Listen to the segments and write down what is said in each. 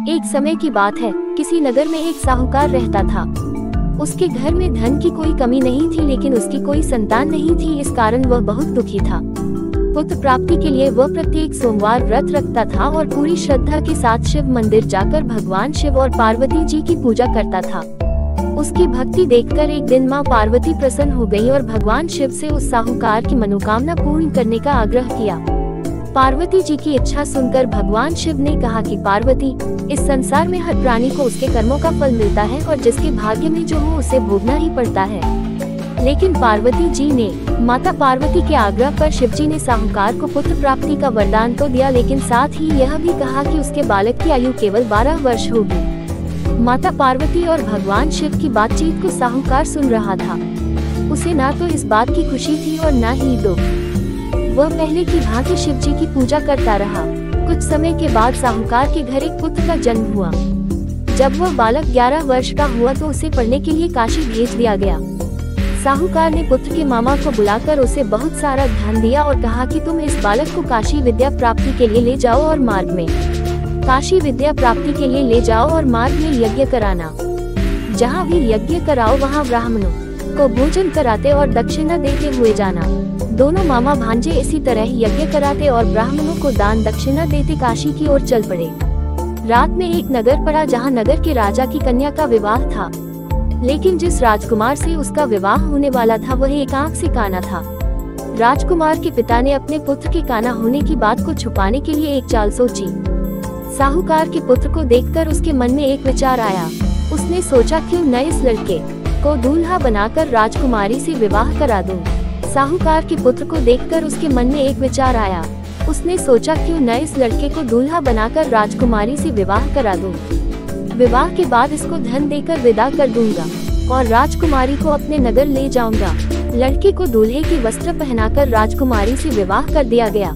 एक समय की बात है, किसी नगर में एक साहूकार रहता था। उसके घर में धन की कोई कमी नहीं थी, लेकिन उसकी कोई संतान नहीं थी। इस कारण वह बहुत दुखी था। पुत्र प्राप्ति के लिए वह प्रत्येक सोमवार व्रत रखता था और पूरी श्रद्धा के साथ शिव मंदिर जाकर भगवान शिव और पार्वती जी की पूजा करता था। उसकी भक्ति देखकर एक दिन मां पार्वती प्रसन्न हो गई और भगवान शिव से उस साहूकार की मनोकामना पूर्ण करने का आग्रह किया। पार्वती जी की इच्छा सुनकर भगवान शिव ने कहा कि पार्वती, इस संसार में हर प्राणी को उसके कर्मों का फल मिलता है और जिसके भाग्य में जो हो उसे भोगना ही पड़ता है। लेकिन पार्वती जी ने माता पार्वती के आग्रह पर शिव जी ने साहूकार को पुत्र प्राप्ति का वरदान तो दिया, लेकिन साथ ही यह भी कहा कि उसके बालक की आयु केवल 12 वर्ष होगी। माता पार्वती और भगवान शिव की बातचीत को साहूकार सुन रहा था। उसे ना तो इस बात की खुशी थी और ना ही दुख। वह पहले की भांति शिव जी की पूजा करता रहा। कुछ समय के बाद साहूकार के घर एक पुत्र का जन्म हुआ। जब वह बालक 11 वर्ष का हुआ तो उसे पढ़ने के लिए काशी भेज दिया गया। साहूकार ने पुत्र के मामा को बुलाकर उसे बहुत सारा धन दिया और कहा कि तुम इस बालक को काशी विद्या प्राप्ति के लिए ले जाओ और मार्ग में काशी विद्या प्राप्ति के लिए ले जाओ और मार्ग में यज्ञ कराना। जहाँ भी यज्ञ कराओ वहाँ ब्राह्मणों को भोजन कराते और दक्षिणा देते हुए जाना। दोनों मामा भांजे इसी तरह यज्ञ कराते और ब्राह्मणों को दान दक्षिणा देते काशी की ओर चल पड़े। रात में एक नगर पड़ा जहाँ नगर के राजा की कन्या का विवाह था, लेकिन जिस राजकुमार से उसका विवाह होने वाला था वह एक आंख से काना था। राजकुमार के पिता ने अपने पुत्र के काना होने की बात को छुपाने के लिए एक चाल सोची। साहूकार के पुत्र को देखकर उसके मन में एक विचार आया। उसने सोचा क्यों न इस लड़के को दूल्हा बनाकर राजकुमारी से विवाह करा दूं। साहूकार के पुत्र को देखकर उसके मन में एक विचार आया। उसने सोचा क्यों न इस लड़के को दूल्हा बनाकर राजकुमारी से विवाह करा दूं। विवाह के बाद इसको धन देकर विदा कर दूंगा और राजकुमारी को अपने नगर ले जाऊंगा। लड़के को दूल्हे के वस्त्र पहनाकर राजकुमारी से विवाह कर दिया गया।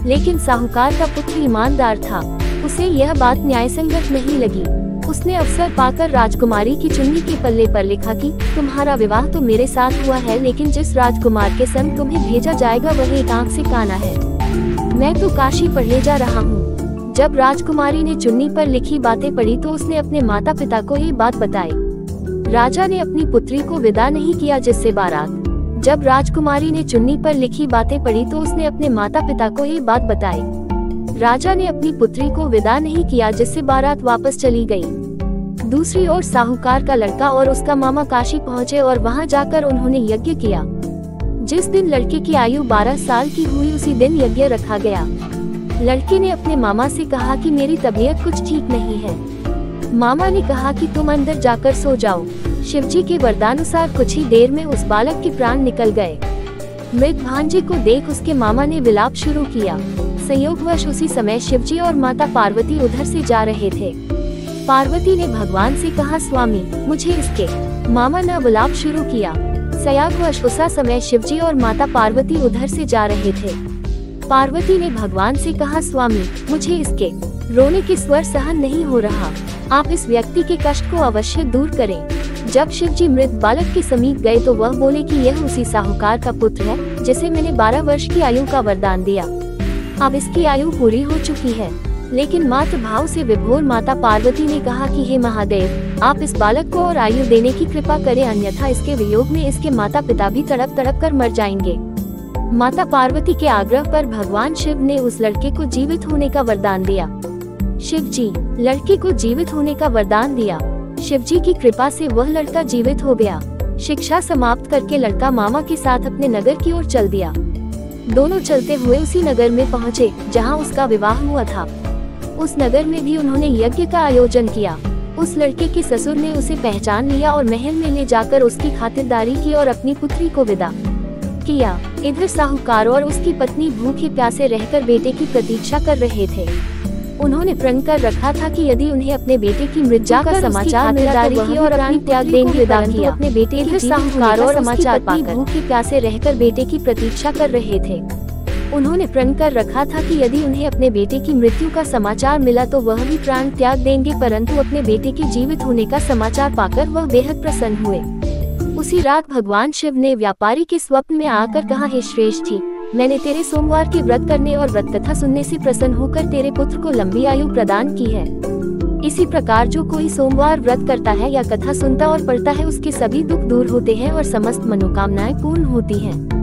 लेकिन साहूकार का पुत्र ईमानदार था। उसे यह बात न्यायसंगत नहीं लगी। उसने अवसर पाकर राजकुमारी की चुन्नी के पल्ले पर लिखा कि तुम्हारा विवाह तो मेरे साथ हुआ है, लेकिन जिस राजकुमार के संग तुम्हें भेजा जाएगा वह एक आंख से काना है। मैं तो काशी पढ़ने जा रहा हूँ। जब राजकुमारी ने चुन्नी पर लिखी बातें पढ़ी तो उसने अपने माता पिता को ये बात बताई। राजा ने अपनी पुत्री को विदा नहीं किया जिससे बारात। जब राजकुमारी ने चुन्नी पर लिखी बातें पढ़ी तो उसने अपने माता पिता को ये बात बताई। राजा ने अपनी पुत्री को विदा नहीं किया जिससे बारात वापस चली गई। दूसरी ओर साहूकार का लड़का और उसका मामा काशी पहुंचे और वहां जाकर उन्होंने यज्ञ किया। जिस दिन लड़के की आयु 12 साल की हुई उसी दिन यज्ञ रखा गया। लड़के ने अपने मामा से कहा कि मेरी तबीयत कुछ ठीक नहीं है। मामा ने कहा कि तुम अंदर जाकर सो जाओ। शिवजी के वरदानुसार कुछ ही देर में उस बालक के प्राण निकल गए। मृत भांजे को देख उसके मामा ने विलाप शुरू किया। संयोगवश उसी समय शिवजी और माता पार्वती उधर से जा रहे थे। पार्वती ने भगवान से कहा, स्वामी मुझे इसके। मामा ने विलाप शुरू किया। संयोगवश उसा समय शिवजी और माता पार्वती उधर से जा रहे थे। पार्वती ने भगवान से कहा, स्वामी मुझे इसके रोने के स्वर सहन नहीं हो रहा। आप इस व्यक्ति के कष्ट को अवश्य दूर करें। जब शिवजी मृत बालक के समीप गए तो वह बोले कि यह उसी साहूकार का पुत्र है जिसे मैंने 12 वर्ष की आयु का वरदान दिया। अब इसकी आयु पूरी हो चुकी है। लेकिन मातृ भाव से विभोर माता पार्वती ने कहा कि हे महादेव, आप इस बालक को और आयु देने की कृपा करें, अन्यथा इसके वियोग में इसके माता पिता भी तड़प तड़प कर मर जाएंगे। माता पार्वती के आग्रह पर भगवान शिव ने उस लड़के को जीवित होने का वरदान दिया। शिवजी लड़के को जीवित होने का वरदान दिया। शिवजी की कृपा से वह लड़का जीवित हो गया। शिक्षा समाप्त करके लड़का मामा के साथ अपने नगर की ओर चल दिया। दोनों चलते हुए उसी नगर में पहुँचे जहाँ उसका विवाह हुआ था। उस नगर में भी उन्होंने यज्ञ का आयोजन किया। उस लड़के के ससुर ने उसे पहचान लिया और महल में ले जाकर उसकी खातिरदारी की और अपनी पुत्री को विदा किया। इधर साहूकार और उसकी पत्नी भूखे प्यासे रहकर बेटे की प्रतीक्षा कर रहे थे। उन्होंने प्रण कर रखा था कि यदि उन्हें अपने बेटे की मृत्यु का समाचार मिला तो वह और प्राण त्याग देंगे, परंतु अपने बेटे के साहूकार और समाचार पाकर भूखे प्यासे रहकर बेटे की प्रतीक्षा कर रहे थे। उन्होंने प्रण कर रखा था कि यदि उन्हें अपने बेटे की मृत्यु का समाचार मिला तो वह भी प्राण त्याग देंगे, परंतु अपने बेटे के जीवित होने का समाचार पाकर वह बेहद प्रसन्न हुए। उसी रात भगवान शिव ने व्यापारी के स्वप्न में आकर कहा, हे श्रेष्ठी, मैंने तेरे सोमवार के व्रत करने और व्रत कथा सुनने से प्रसन्न होकर तेरे पुत्र को लंबी आयु प्रदान की है। इसी प्रकार जो कोई सोमवार व्रत करता है या कथा सुनता और पढ़ता है उसके सभी दुख दूर होते हैं और समस्त मनोकामनाएं पूर्ण होती हैं।